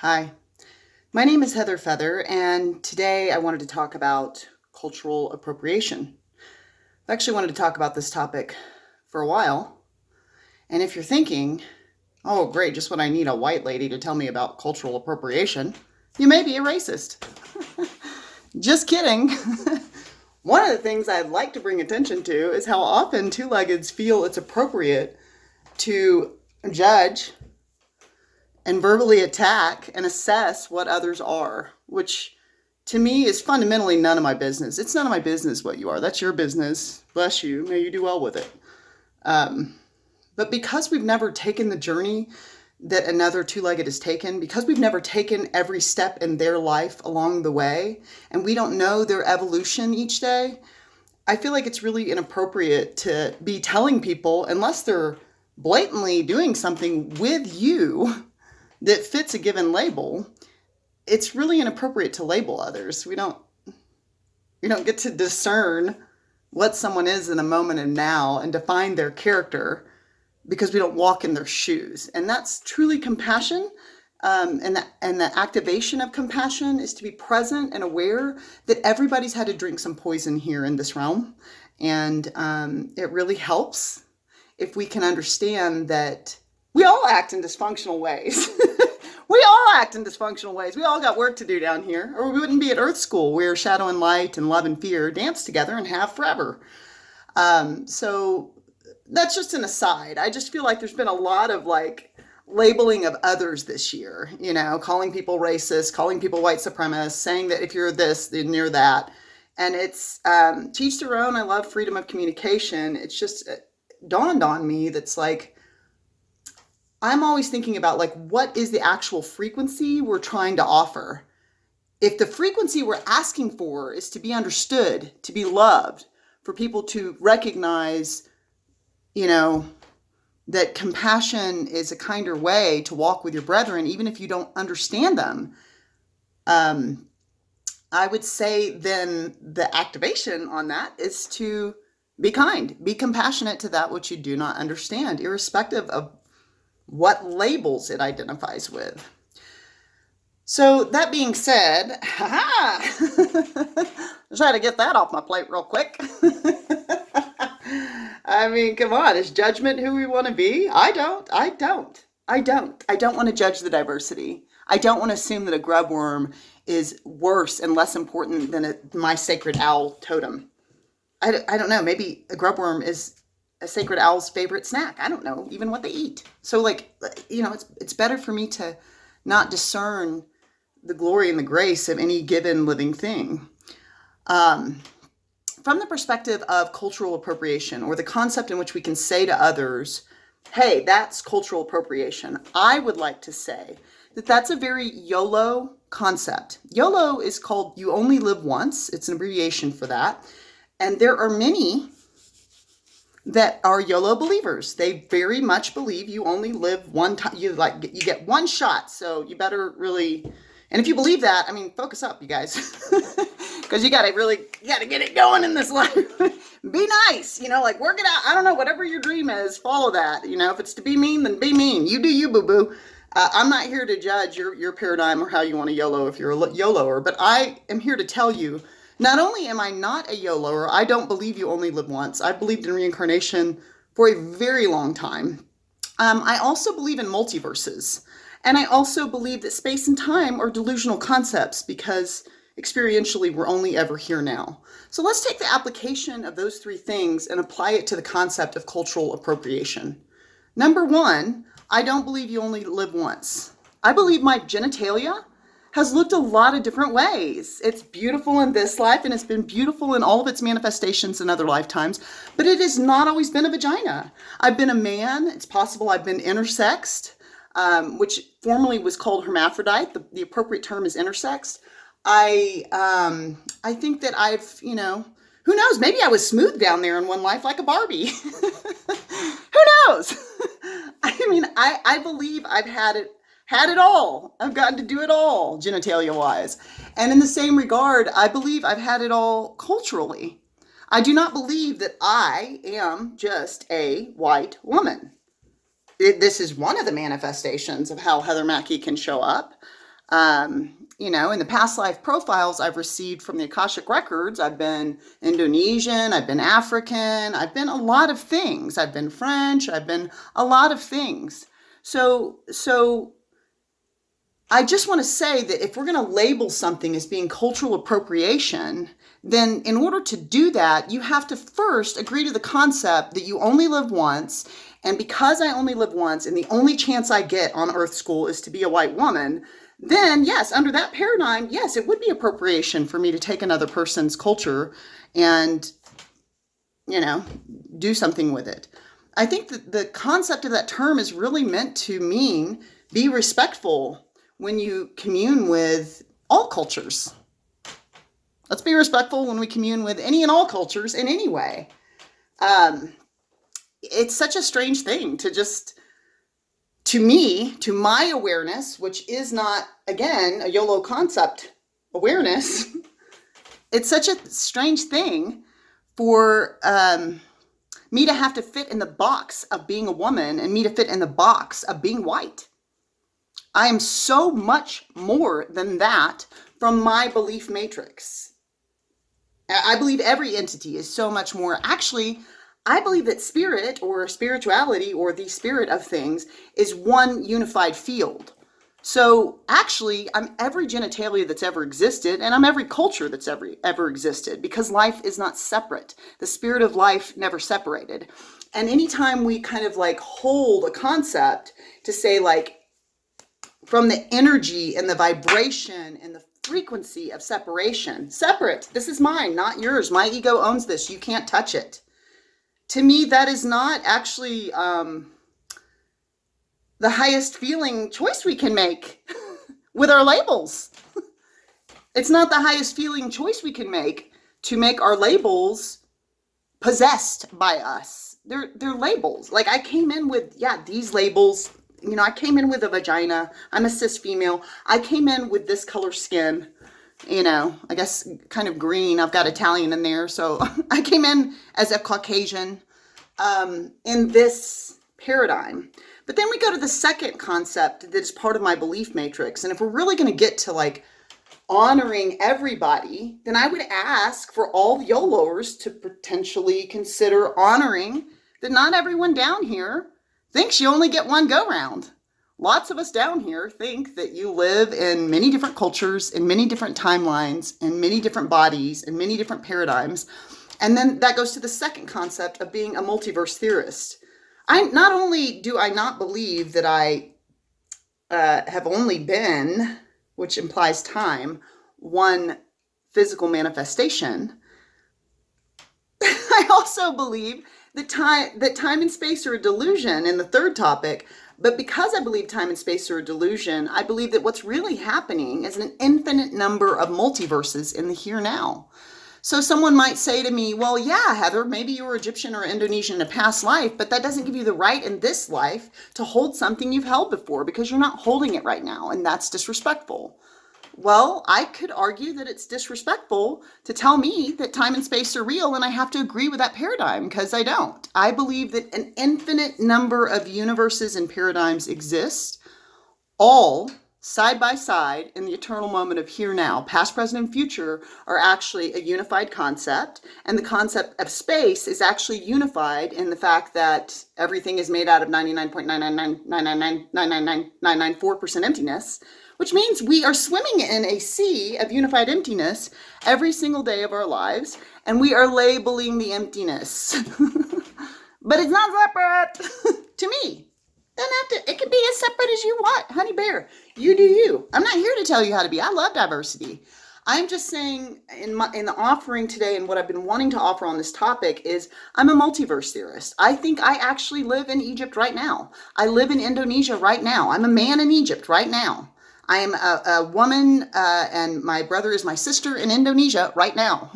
Hi, my name is Heather Feather, and today I wanted to talk about cultural appropriation. I've actually wanted to talk about this topic for a while, and if you're thinking, oh great, just when I need a white lady to tell me about cultural appropriation, you may be a racist. Just kidding. One of the things I'd like to bring attention to is how often two-leggeds feel it's appropriate to judge and verbally attack and assess what others are, which to me is fundamentally none of my business. It's none of my business what you are. That's your business. Bless you. May you do well with it. But because we've never taken the journey that another two-legged has taken, because we've never taken every step in their life along the way, and we don't know their evolution each day, I feel like it's really inappropriate to be telling people, unless they're blatantly doing something with you that fits a given label, it's really inappropriate to label others. We don't get to discern what someone is in the moment and now and define their character because we don't walk in their shoes. And that's truly compassion. And the activation of compassion is to be present and aware that everybody's had to drink some poison here in this realm. And it really helps if we can understand that we all act in dysfunctional ways. We all act in dysfunctional ways. We all got work to do down here, or we wouldn't be at Earth School where shadow and light and love and fear dance together and have forever. So that's just an aside. I just feel like there's been a lot of labeling of others this year, calling people racist, calling people white supremacists, saying that if you're this, then you're that. And it's teach their own. I love freedom of communication. It's just dawned on me that's I'm always thinking about what is the actual frequency we're trying to offer? If the frequency we're asking for is to be understood, to be loved, for people to recognize, that compassion is a kinder way to walk with your brethren, even if you don't understand them, I would say then the activation on that is to be kind, be compassionate to that which you do not understand, irrespective of what labels it identifies with. So that being said, try to get that off my plate real quick. I mean, come on, is judgment who we want to be? I don't want to judge the diversity. I don't want to assume that a grub worm is worse and less important than my sacred owl totem. I don't know, maybe a grub worm is a sacred owl's favorite snack. I don't know even what they eat. So it's better for me to not discern the glory and the grace of any given living thing. From the perspective of cultural appropriation, or the concept in which we can say to others, hey, that's cultural appropriation, I would like to say that that's a very YOLO concept. YOLO is called You Only Live Once. It's an abbreviation for that. And there are many that are YOLO believers. They very much believe you only live one time. You get one shot, so you better really. And if you believe that, focus up, you guys, because you gotta get it going in this life. Be nice, work it out. I don't know, whatever your dream is, follow that. If it's to be mean, then be mean. You do you, boo boo. I'm not here to judge your paradigm or how you want to YOLO if you're a YOLOer, but I am here to tell you. Not only am I not a YOLOer, I don't believe you only live once. I believed in reincarnation for a very long time. I also believe in multiverses. And I also believe that space and time are delusional concepts because experientially we're only ever here now. So let's take the application of those three things and apply it to the concept of cultural appropriation. Number one, I don't believe you only live once. I believe my genitalia has looked a lot of different ways. It's beautiful in this life, and it's been beautiful in all of its manifestations in other lifetimes, but it has not always been a vagina. I've been a man. It's possible I've been intersexed, which formerly was called hermaphrodite. The appropriate term is intersexed. I think that I've, who knows? Maybe I was smooth down there in one life like a Barbie. Who knows? I believe I've had it all. I've gotten to do it all, genitalia-wise. And in the same regard, I believe I've had it all culturally. I do not believe that I am just a white woman. This is one of the manifestations of how Heather Mackey can show up. In the past life profiles I've received from the Akashic Records, I've been Indonesian, I've been African, I've been a lot of things. I've been French, I've been a lot of things. So I just want to say that if we're going to label something as being cultural appropriation, then in order to do that, you have to first agree to the concept that you only live once. And because I only live once and the only chance I get on Earth School is to be a white woman, then yes, under that paradigm, yes, it would be appropriation for me to take another person's culture and, do something with it. I think that the concept of that term is really meant to mean be respectful when you commune with all cultures. Let's be respectful when we commune with any and all cultures in any way. It's such a strange thing to me, to my awareness, which is not, again, a YOLO concept awareness. It's such a strange thing for me to have to fit in the box of being a woman and me to fit in the box of being white. I am so much more than that from my belief matrix. I believe every entity is so much more. Actually, I believe that spirit or spirituality or the spirit of things is one unified field. So actually, I'm every genitalia that's ever existed, and I'm every culture that's ever existed, because life is not separate. The spirit of life never separated. And anytime we kind of like hold a concept to say like, from the energy and the vibration and the frequency of separation, separate, this is mine, not yours. My ego owns this. You can't touch it. To me, that is not actually the highest feeling choice we can make with our labels. It's not the highest feeling choice we can make to make our labels possessed by us. They're labels. Like I came in with, these labels. I came in with a vagina. I'm a cis female. I came in with this color skin, I guess kind of green. I've got Italian in there. So I came in as a Caucasian in this paradigm. But then we go to the second concept that is part of my belief matrix. And if we're really going to get to like honoring everybody, then I would ask for all YOLOers to potentially consider honoring that not everyone down here thinks you only get one go-round. Lots of us down here think that you live in many different cultures, in many different timelines, in many different bodies, in many different paradigms. And then that goes to the second concept of being a multiverse theorist. Not only do I not believe that I have only been, which implies time, one physical manifestation, I also believe that time and space are a delusion in the third topic. But because I believe time and space are a delusion, I believe that what's really happening is an infinite number of multiverses in the here now. So someone might say to me, well, yeah, Heather, maybe you were Egyptian or Indonesian in a past life, but that doesn't give you the right in this life to hold something you've held before because you're not holding it right now, and that's disrespectful. Well, I could argue that it's disrespectful to tell me that time and space are real, and I have to agree with that paradigm because I don't. I believe that an infinite number of universes and paradigms exist, all side by side in the eternal moment of here now. Past, present, and future are actually a unified concept, and the concept of space is actually unified in the fact that everything is made out of 99.99999999994% emptiness, which means we are swimming in a sea of unified emptiness every single day of our lives, and we are labeling the emptiness. But it's not separate to me. It can be as separate as you want, honey bear. You do you. I'm not here to tell you how to be. I love diversity. I'm just saying in the offering today, and what I've been wanting to offer on this topic is I'm a multiverse theorist. I think I actually live in Egypt right now. I live in Indonesia right now. I'm a man in Egypt right now. I am a woman, and my brother is my sister in Indonesia right now.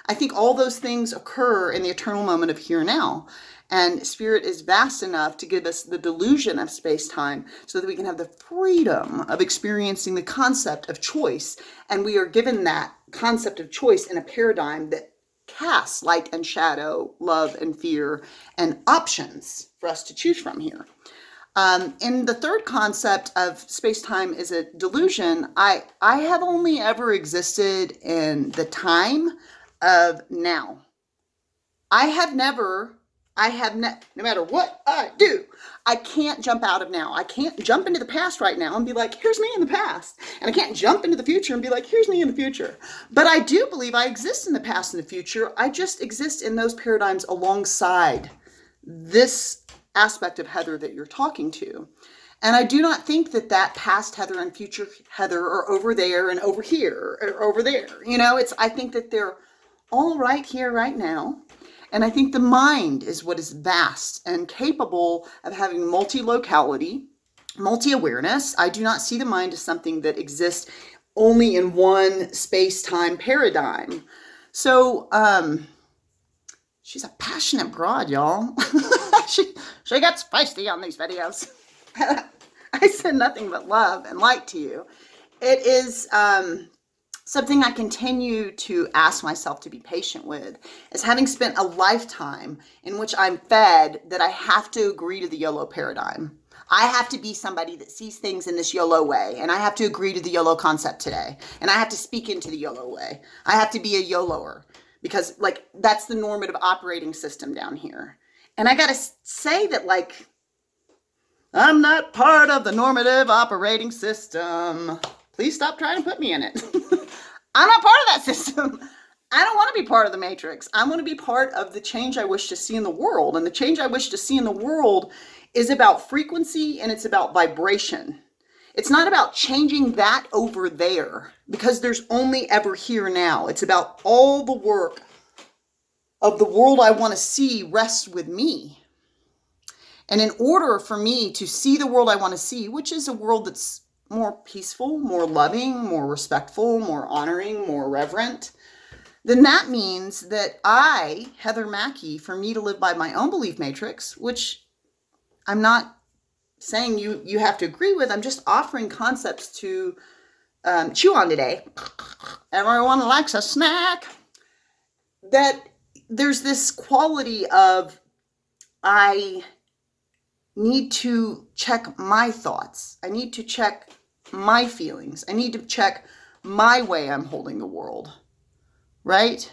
I think all those things occur in the eternal moment of here now. And spirit is vast enough to give us the delusion of space-time so that we can have the freedom of experiencing the concept of choice. And we are given that concept of choice in a paradigm that casts light and shadow, love and fear, and options for us to choose from here. In the third concept of space-time is a delusion, I have only ever existed in the time of now. No matter what I do, I can't jump out of now. I can't jump into the past right now and be like, here's me in the past. And I can't jump into the future and be like, here's me in the future. But I do believe I exist in the past and the future. I just exist in those paradigms alongside this aspect of Heather that you're talking to. And I do not think that past Heather and future Heather are over there and over here or over there. I think that they're all right here, right now. And I think the mind is what is vast and capable of having multi-locality, multi-awareness. I do not see the mind as something that exists only in one space-time paradigm. So, she's a passionate broad, y'all. she got spicy on these videos. I said nothing but love and light to you. It is something I continue to ask myself to be patient with, is having spent a lifetime in which I'm fed that I have to agree to the YOLO paradigm. I have to be somebody that sees things in this YOLO way, and I have to agree to the YOLO concept today, and I have to speak into the YOLO way. I have to be a YOLOer, because that's the normative operating system down here. And I gotta say that I'm not part of the normative operating system. Please stop trying to put me in it. I'm not part of that system. I don't want to be part of the matrix. I want to be part of the change I wish to see in the world. And the change I wish to see in the world is about frequency and it's about vibration. It's not about changing that over there because there's only ever here now. It's about all the work of the world I want to see rests with me. And in order for me to see the world I want to see, which is a world that's more peaceful, more loving, more respectful, more honoring, more reverent, then that means that I, Heather Mackey, for me to live by my own belief matrix, which I'm not saying you have to agree with, I'm just offering concepts to chew on today. Everyone likes a snack. That there's this quality of I need to check my thoughts. I need to check my feelings. I need to check my way I'm holding the world, right?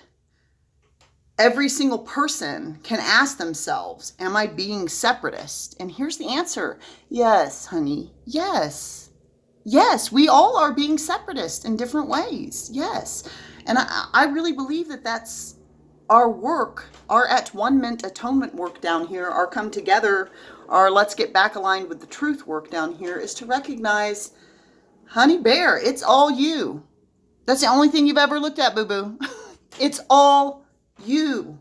Every single person can ask themselves, am I being separatist? And here's the answer. Yes, honey. Yes. Yes, we all are being separatist in different ways. Yes. And I really believe that that's our work, our at-one-ment atonement work down here, our come together, our let's get back aligned with the truth work down here is to recognize, honey bear, it's all you. That's the only thing you've ever looked at, boo-boo. It's all you.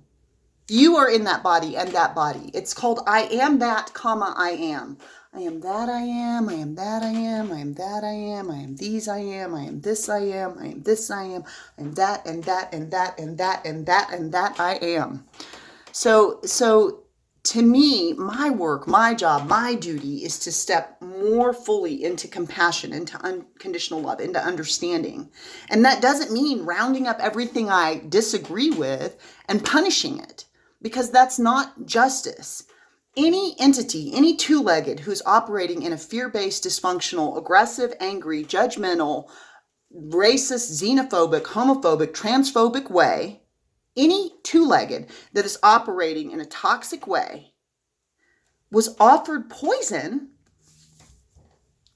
You are in that body and that body. It's called I am that, comma, I am. I am that I am, I am that I am, I am that I am, I am these I am this I am, I am this I am, I am that and that and that and that and that and that I am. So to me, my work, my job, my duty is to step more fully into compassion, into unconditional love, into understanding. And that doesn't mean rounding up everything I disagree with and punishing it, because that's not justice. Any entity, any two-legged who's operating in a fear-based, dysfunctional, aggressive, angry, judgmental, racist, xenophobic, homophobic, transphobic way, any two-legged that is operating in a toxic way was offered poison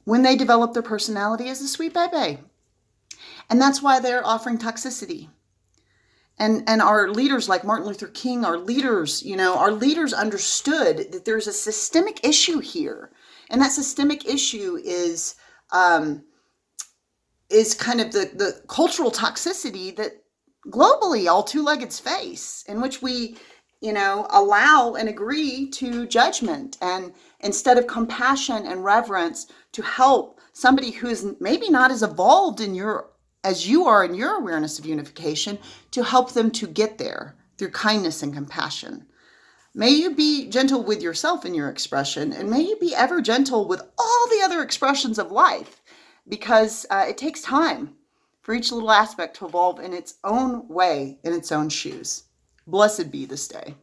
when they developed their personality as a sweet baby. And that's why they're offering toxicity. And our leaders like Martin Luther King, our leaders understood that there's a systemic issue here. And that systemic issue is kind of the cultural toxicity that globally all two-leggeds face, in which we, allow and agree to judgment, and instead of compassion and reverence to help somebody who is maybe not as evolved as you are in your awareness of unification, to help them to get there through kindness and compassion. May you be gentle with yourself in your expression, and may you be ever gentle with all the other expressions of life, because it takes time for each little aspect to evolve in its own way, in its own shoes. Blessed be this day.